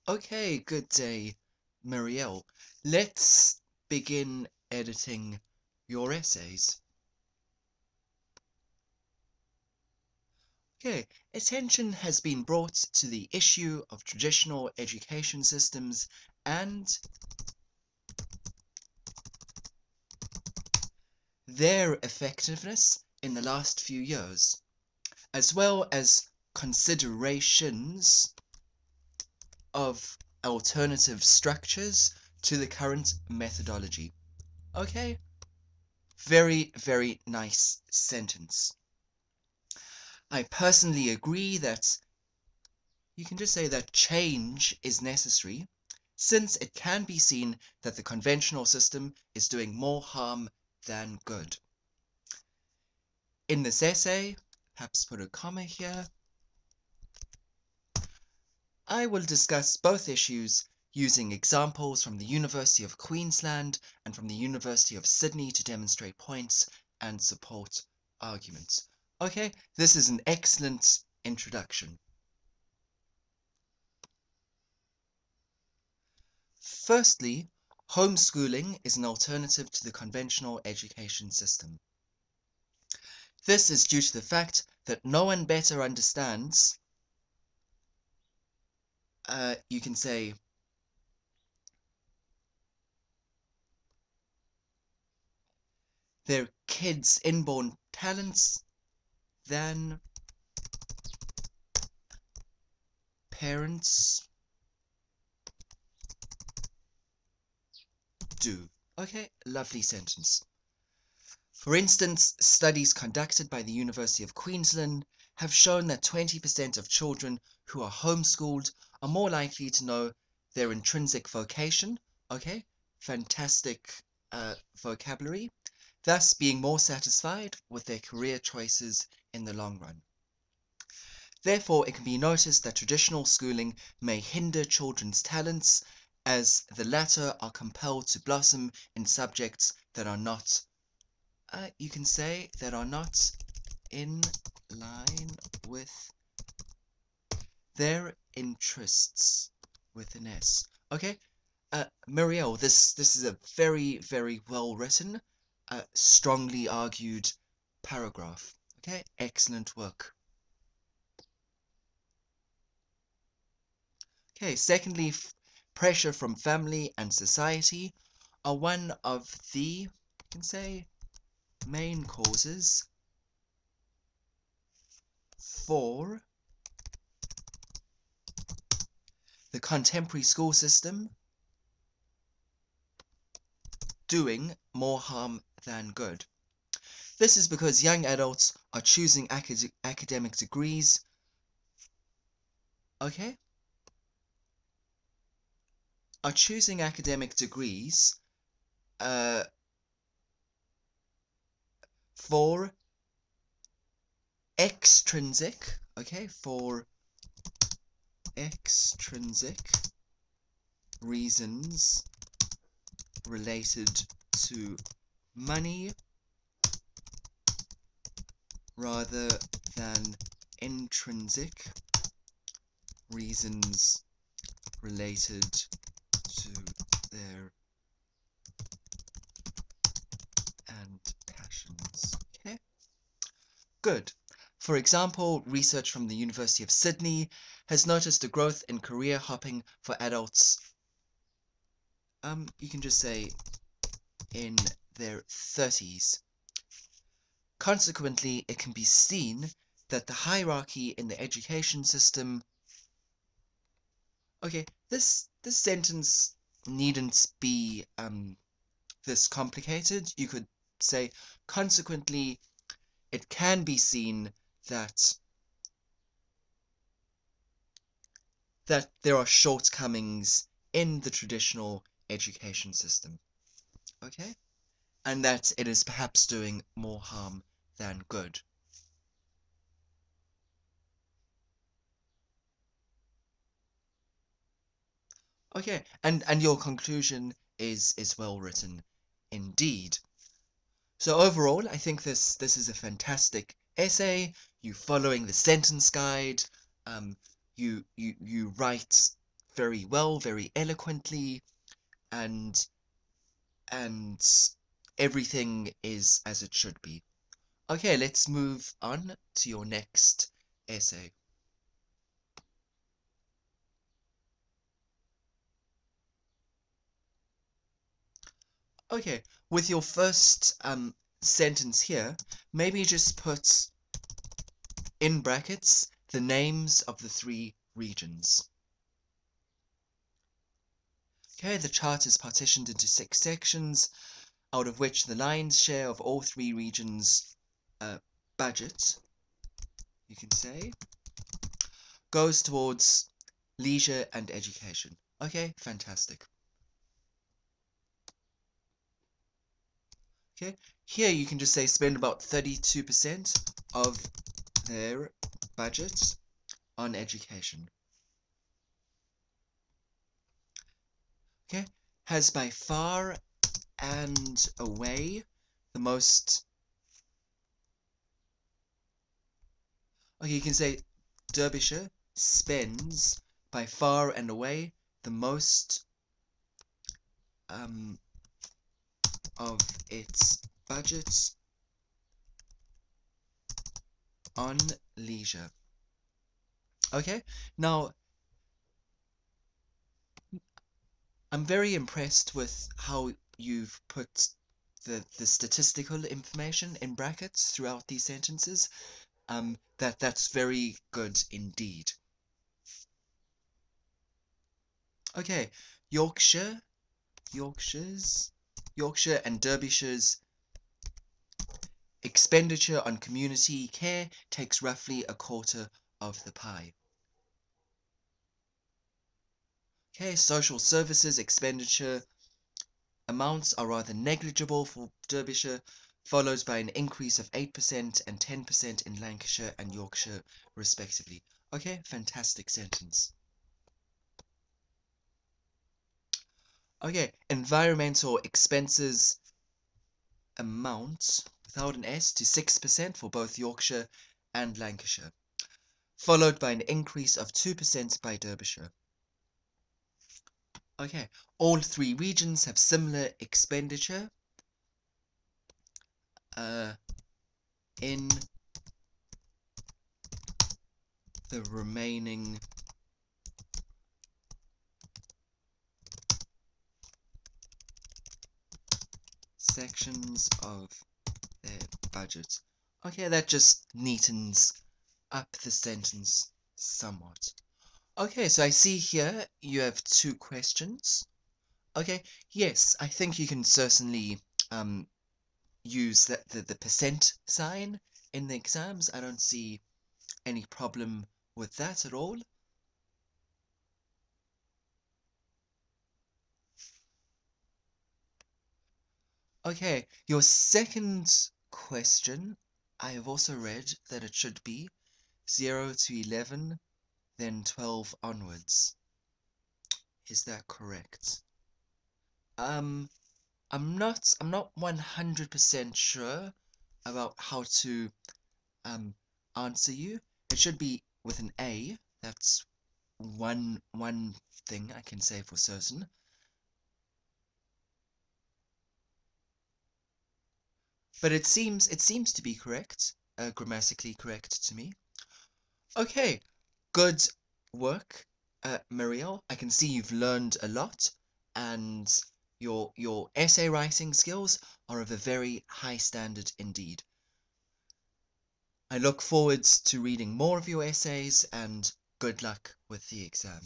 Okay, good day, Miriele. Let's begin editing your essays. Okay, attention has been brought to the issue of traditional education systems and their effectiveness in the last few years, as well as considerations of alternative structures to the current methodology. Okay, very nice sentence. I personally agree that you can just say that change is necessary, since it can be seen that the conventional system is doing more harm than good. In this essay, perhaps put a comma here, I will discuss both issues using examples from the University of Queensland and from the University of Sydney to demonstrate points and support arguments. Okay, this is an excellent introduction. Firstly, homeschooling is an alternative to the conventional education system. This is due to the fact that no one better understands, you can say, their kids' inborn talents than parents do. Okay, lovely sentence. For instance, studies conducted by the University of Queensland have shown that 20% of children who are homeschooled are more likely to know their intrinsic vocation, okay, fantastic vocabulary, thus being more satisfied with their career choices in the long run. Therefore, it can be noticed that traditional schooling may hinder children's talents, as the latter are compelled to blossom in subjects that are not, you can say, that are not in line with their interests, with an S. Okay, Miriele, this is a very well written, strongly argued paragraph. Okay, excellent work. Okay, secondly, pressure from family and society are one of the, you can say, main causes for the contemporary school system doing more harm than good. This is because young adults are choosing academic degrees, okay, uh, for extrinsic, okay, for extrinsic reasons related to money rather than intrinsic reasons related to their and passions. Okay, good. For example, research from the University of Sydney has noticed a growth in career hopping for adults, you can just say in their 30s. Consequently, it can be seen that the hierarchy in the education system. Okay, this sentence needn't be this complicated. You could say, consequently, it can be seen that there are shortcomings in the traditional education system. Okay? And that it is perhaps doing more harm than good. Okay, and your conclusion is well written indeed. So overall, I think this is a fantastic essay. You following the sentence guide, you write very well, very eloquently, and and everything is as it should be. Okay, let's move on to your next essay. Okay, with your first sentence here, maybe just put in brackets the names of the three regions. Okay, the chart is partitioned into 6 sections, out of which the lion's share of all three regions' budget, you can say, goes towards leisure and education. Okay, fantastic. Okay, here you can just say spend about 32% of their budget on education. Okay, has by far and away the most. Okay, you can say Derbyshire spends by far and away the most of its budget on leisure. Okay, now I'm very impressed with how you've put the statistical information in brackets throughout these sentences. That's very good indeed. Okay, Yorkshire, Yorkshire and Derbyshire's expenditure on community care takes roughly a quarter of the pie. Okay, social services expenditure amounts are rather negligible for Derbyshire, followed by an increase of 8% and 10% in Lancashire and Yorkshire, respectively. Okay, fantastic sentence. Okay, environmental expenses amount, without an S, to 6% for both Yorkshire and Lancashire, followed by an increase of 2% by Derbyshire. Okay, all three regions have similar expenditure in the remaining sections of their budget. Okay, that just neatens up the sentence somewhat. Okay, so I see here you have 2 questions. Okay, yes, I think you can certainly use the percent sign in the exams. I don't see any problem with that at all. Okay, your second question, I have also read that it should be 0 to 11, then 12 onwards. Is that correct? I'm not 100% sure about how to answer you. It should be with an A. That's one thing I can say for certain. But it seems to be correct, grammatically correct to me. Okay, good work, Miriele. I can see you've learned a lot, and your essay writing skills are of a very high standard indeed. I look forward to reading more of your essays, and good luck with the exam.